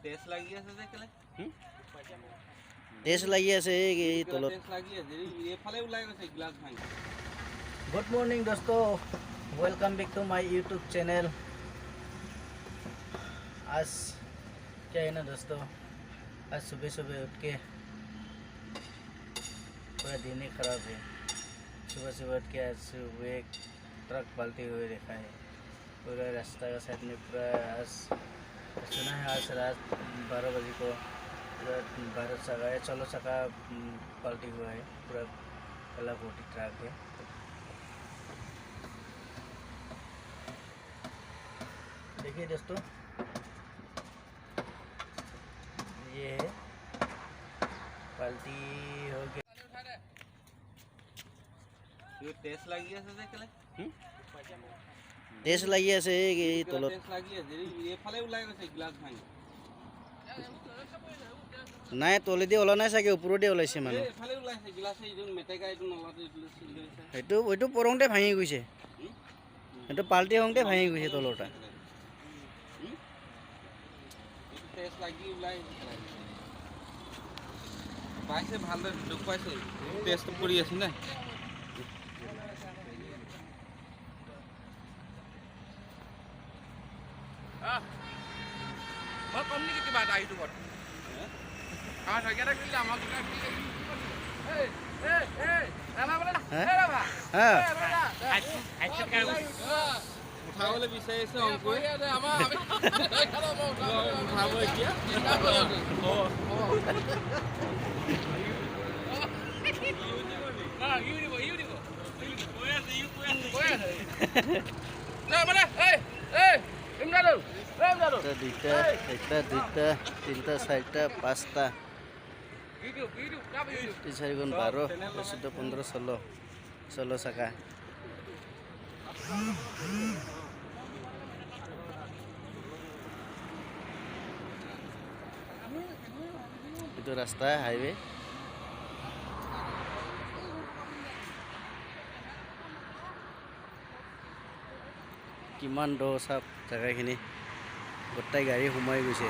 Test লাগি আছে যে কেলে টেষ্ট লাগি আছে এই তলত টেষ্ট লাগি আছে এফালে ওলাই গৈছে গ্লাস ভাঙি गुड मॉर्निंग दोस्तों welcome back to my YouTube channel. आज क्या है ना दोस्तों, आज सुबह सुबह उठ के पूरा दिन ही ख़राब है। सुबह सुबह उठ के आज सुबह एक ट्रक पलटी हुए देखा है। पूरा रास्ता का साइड में पूरा आज सुना है आज रात 12 बजे को पूरा 12 चक्का या 16 चक्का पलटी हुआ है। पूरा कला बोटी ट्रक है। देखिए दोस्तों ये है पलटी हो गया। টেষ্ট লাগি আছে যে কেলে টেষ্ট লাগি আছে এই তলত টেষ্ট লাগি আছে এফালে ওলাই গৈছে গ্লাস ভাঙি নাই তলেদি ওলা নাই চাগে ওপৰতে ওলাইছে মানে এফালে ওলাইছে গ্লাস এইটো মেটেকা এইটো নলাটো এইটো চিল গৈছে সেইটো পৰংতে ভাঙি গৈছে। সেইটো পাল্টি হওঁতে ভাঙি গৈছে তলটা। টেষ্ট লাগি ওলাই পাইছে ভালদৰে দুখ পাইছে টেষ্ট কৰি আছে না बहुत कम्युनिटी की बात आई तो बहुत हाँ सर क्या किला हम किला ए ए ए रामा बोला ना ए रामा हां अच्छा क्या উঠাবলৈ বিচাৰিছে অংক আমাৰ আমি উঠাব এতিয়া ইউ দিব না মানে এই এই ইমৰান দুইটা একটা দুইটা তিনটা চাৰিটা পাঁচটা ইউটিউব কাপ ইউটিউব 3 4 গুণ 12 14 15 16 চাকা। itu rasta highway কিমান দ সব জায়গাখিনি গোটাই গাড়ী সোমাই গৈছে।